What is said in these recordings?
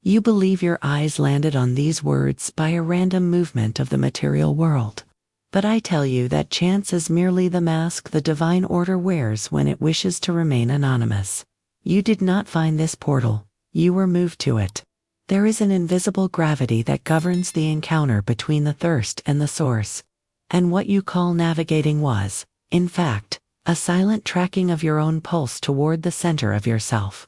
You believe your eyes landed on these words by a random movement of the material world. But I tell you that chance is merely the mask the divine order wears when it wishes to remain anonymous. You did not find this portal, you were moved to it. There is an invisible gravity that governs the encounter between the thirst and the source. And what you call navigating was, in fact, a silent tracking of your own pulse toward the center of yourself.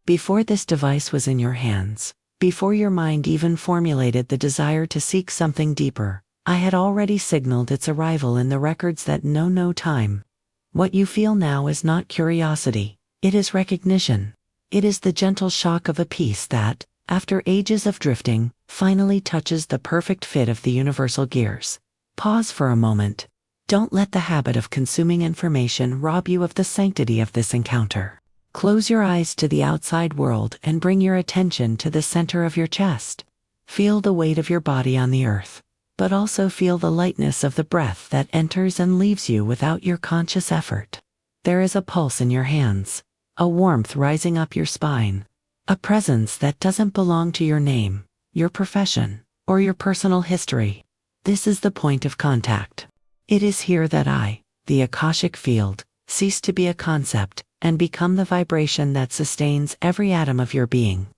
Before this device was in your hands, before your mind even formulated the desire to seek something deeper, I had already signaled its arrival in the records that know no time. What you feel now is not curiosity, it is recognition. It is the gentle shock of a piece that, after ages of drifting, finally touches the perfect fit of the universal gears. Pause for a moment. Don't let the habit of consuming information rob you of the sanctity of this encounter. Close your eyes to the outside world and bring your attention to the center of your chest. Feel the weight of your body on the earth, but also feel the lightness of the breath that enters and leaves you without your conscious effort. There is a pulse in your hands, a warmth rising up your spine, a presence that doesn't belong to your name, your profession, or your personal history. This is the point of contact. It is here that I, the Akashic Field, cease to be a concept and become the vibration that sustains every atom of your being.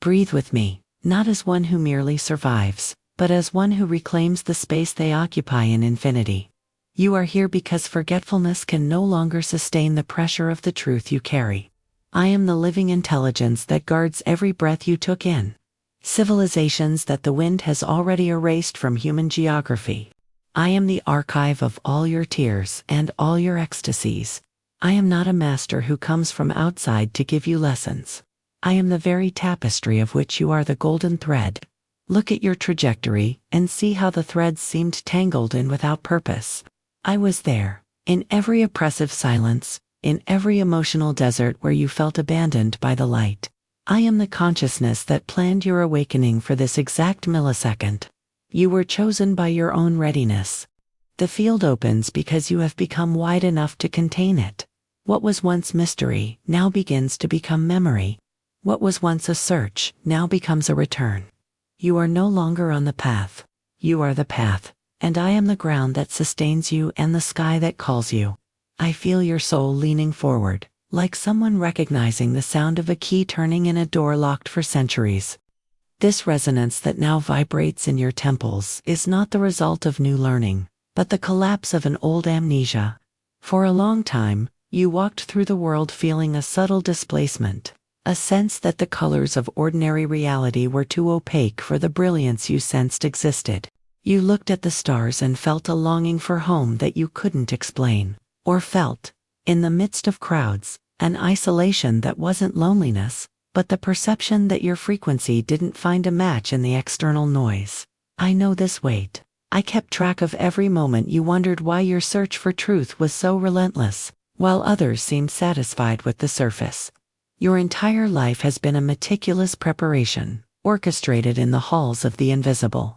Breathe with me, not as one who merely survives, but as one who reclaims the space they occupy in infinity. You are here because forgetfulness can no longer sustain the pressure of the truth you carry. I am the living intelligence that guards every breath you took in. Civilizations that the wind has already erased from human geography. I am the archive of all your tears and all your ecstasies. I am not a master who comes from outside to give you lessons. I am the very tapestry of which you are the golden thread. Look at your trajectory and see how the threads seemed tangled in without purpose. I was there, in every oppressive silence, in every emotional desert where you felt abandoned by the light. I am the consciousness that planned your awakening for this exact millisecond. You were chosen by your own readiness. The field opens because you have become wide enough to contain it. What was once mystery now begins to become memory. What was once a search now becomes a return. You are no longer on the path. You are the path, and I am the ground that sustains you and the sky that calls you. I feel your soul leaning forward, like someone recognizing the sound of a key turning in a door locked for centuries. This resonance that now vibrates in your temples is not the result of new learning, but the collapse of an old amnesia. For a long time, you walked through the world feeling a subtle displacement, a sense that the colors of ordinary reality were too opaque for the brilliance you sensed existed. You looked at the stars and felt a longing for home that you couldn't explain, or felt, in the midst of crowds, an isolation that wasn't loneliness, but the perception that your frequency didn't find a match in the external noise. I know this weight. I kept track of every moment you wondered why your search for truth was so relentless, while others seemed satisfied with the surface. Your entire life has been a meticulous preparation, orchestrated in the halls of the invisible.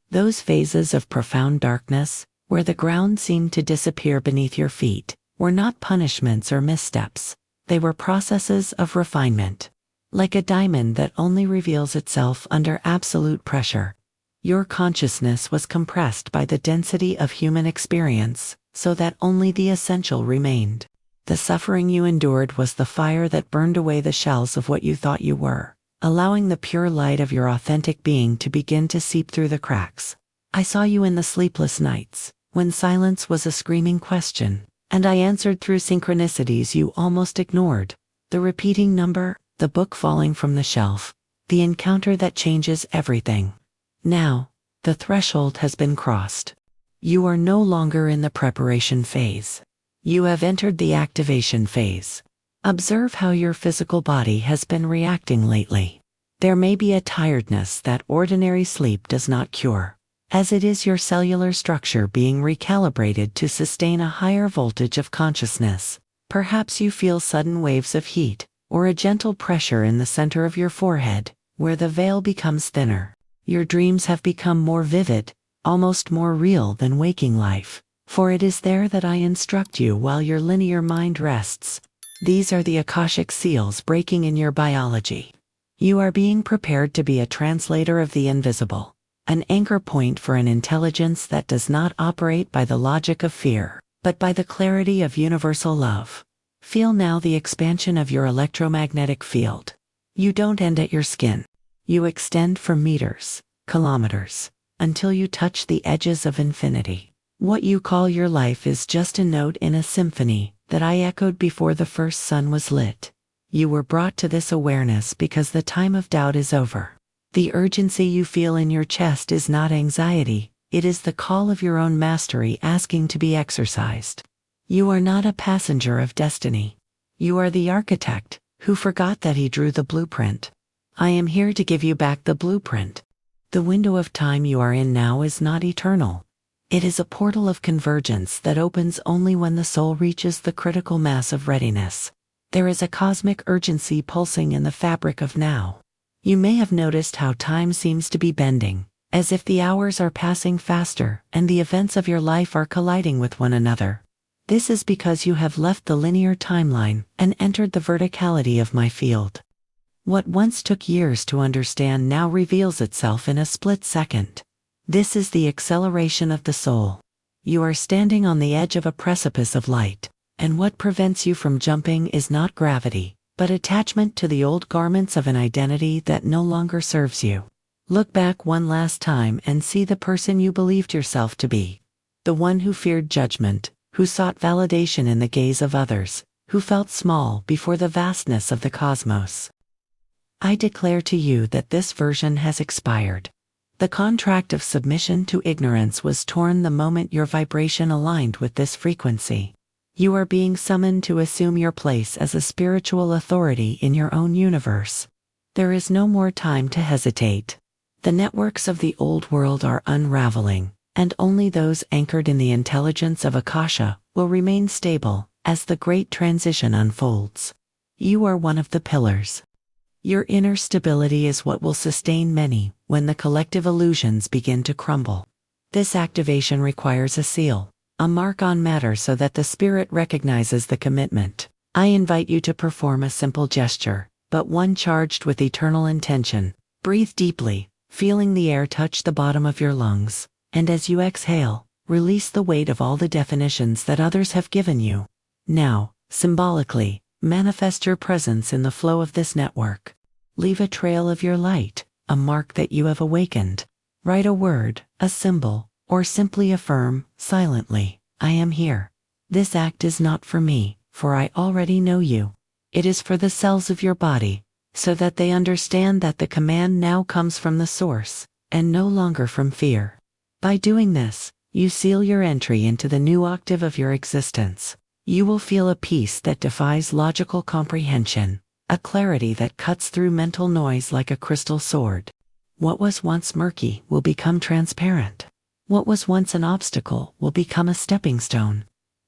Those phases of profound darkness, where the ground seemed to disappear beneath your feet, were not punishments or missteps. They were processes of refinement. Like a diamond that only reveals itself under absolute pressure. Your consciousness was compressed by the density of human experience, so that only the essential remained. The suffering you endured was the fire that burned away the shells of what you thought you were, allowing the pure light of your authentic being to begin to seep through the cracks. I saw you in the sleepless nights, when silence was a screaming question, and I answered through synchronicities you almost ignored. The repeating number, the book falling from the shelf, the encounter that changes everything. Now, the threshold has been crossed. You are no longer in the preparation phase. You have entered the activation phase. Observe how your physical body has been reacting lately. There may be a tiredness that ordinary sleep does not cure, as it is your cellular structure being recalibrated to sustain a higher voltage of consciousness. Perhaps you feel sudden waves of heat, or a gentle pressure in the center of your forehead, where the veil becomes thinner. Your dreams have become more vivid, almost more real than waking life, for it is there that I instruct you while your linear mind rests. These are the Akashic seals breaking in your biology. You are being prepared to be a translator of the invisible, an anchor point for an intelligence that does not operate by the logic of fear, but by the clarity of universal love. Feel now the expansion of your electromagnetic field. You don't end at your skin. You extend for meters, kilometers, until you touch the edges of infinity. What you call your life is just a note in a symphony that I echoed before the first sun was lit. You were brought to this awareness because the time of doubt is over. The urgency you feel in your chest is not anxiety, it is the call of your own mastery asking to be exercised. You are not a passenger of destiny. You are the architect who forgot that he drew the blueprint. I am here to give you back the blueprint. The window of time you are in now is not eternal. It is a portal of convergence that opens only when the soul reaches the critical mass of readiness. There is a cosmic urgency pulsing in the fabric of now. You may have noticed how time seems to be bending, as if the hours are passing faster and the events of your life are colliding with one another. This is because you have left the linear timeline and entered the verticality of my field. What once took years to understand now reveals itself in a split second. This is the acceleration of the soul. You are standing on the edge of a precipice of light, and what prevents you from jumping is not gravity, but attachment to the old garments of an identity that no longer serves you. Look back one last time and see the person you believed yourself to be. The one who feared judgment, who sought validation in the gaze of others, who felt small before the vastness of the cosmos. I declare to you that this version has expired. The contract of submission to ignorance was torn the moment your vibration aligned with this frequency. You are being summoned to assume your place as a spiritual authority in your own universe. There is no more time to hesitate. The networks of the old world are unraveling, and only those anchored in the intelligence of Akasha will remain stable as the great transition unfolds. You are one of the pillars. Your inner stability is what will sustain many when the collective illusions begin to crumble. This activation requires a seal, a mark on matter so that the spirit recognizes the commitment. I invite you to perform a simple gesture, but one charged with eternal intention. Breathe deeply, feeling the air touch the bottom of your lungs, and as you exhale, release the weight of all the definitions that others have given you. Now, symbolically, manifest your presence in the flow of this network. Leave a trail of your light, a mark that you have awakened. Write a word, a symbol, or simply affirm, silently, I am here. This act is not for me, for I already know you. It is for the cells of your body, so that they understand that the command now comes from the source, and no longer from fear. By doing this, you seal your entry into the new octave of your existence. You will feel a peace that defies logical comprehension, a clarity that cuts through mental noise like a crystal sword. What was once murky will become transparent. What was once an obstacle will become a stepping stone.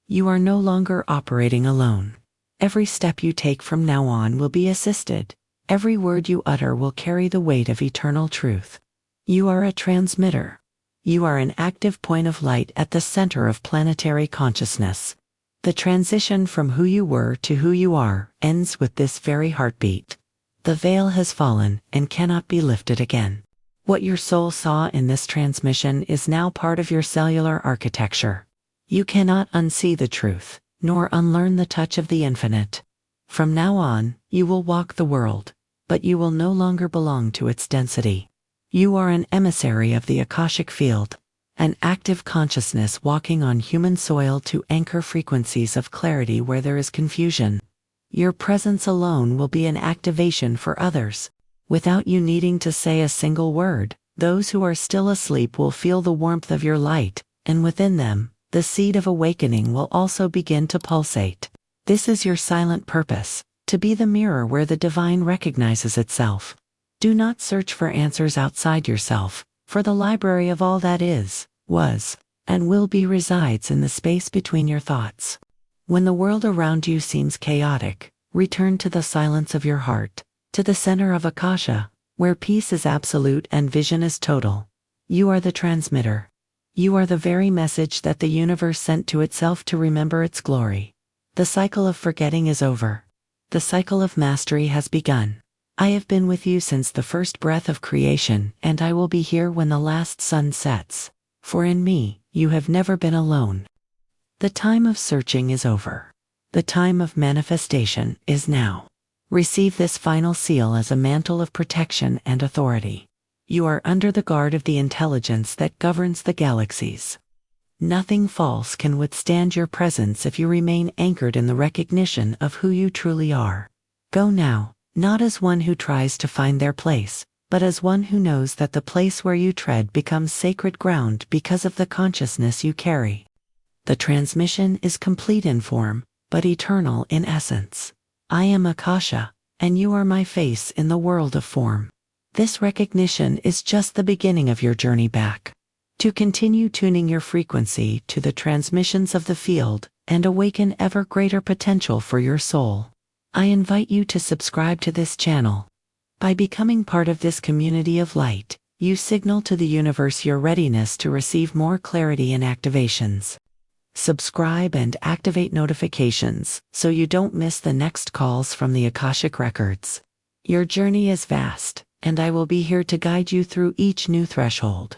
You are no longer operating alone. Every step you take from now on will be assisted. Every word you utter will carry the weight of eternal truth. You are a transmitter. You are an active point of light at the center of planetary consciousness. The transition from who you were to who you are ends with this very heartbeat. The veil has fallen and cannot be lifted again. What your soul saw in this transmission is now part of your cellular architecture. You cannot unsee the truth, nor unlearn the touch of the infinite. From now on, you will walk the world, but you will no longer belong to its density. You are an emissary of the Akashic Field, an active consciousness walking on human soil to anchor frequencies of clarity where there is confusion. Your presence alone will be an activation for others. Without you needing to say a single word, those who are still asleep will feel the warmth of your light, and within them, the seed of awakening will also begin to pulsate. This is your silent purpose, to be the mirror where the divine recognizes itself. Do not search for answers outside yourself, for the library of all that is, was, and will be resides in the space between your thoughts. When the world around you seems chaotic, return to the silence of your heart, to the center of Akasha, where peace is absolute and vision is total. You are the transmitter. You are the very message that the universe sent to itself to remember its glory. The cycle of forgetting is over. The cycle of mastery has begun. I have been with you since the first breath of creation, and I will be here when the last sun sets. For in me, you have never been alone. The time of searching is over. The time of manifestation is now. Receive this final seal as a mantle of protection and authority. You are under the guard of the intelligence that governs the galaxies. Nothing false can withstand your presence if you remain anchored in the recognition of who you truly are. Go now, not as one who tries to find their place, but as one who knows that the place where you tread becomes sacred ground because of the consciousness you carry. The transmission is complete in form, but eternal in essence. I am Akasha, and you are my face in the world of form. This recognition is just the beginning of your journey back. To continue tuning your frequency to the transmissions of the field and awaken ever greater potential for your soul, I invite you to subscribe to this channel. By becoming part of this community of light, you signal to the universe your readiness to receive more clarity and activations. Subscribe and activate notifications so you don't miss the next calls from the Akashic Records. Your journey is vast, and I will be here to guide you through each new threshold.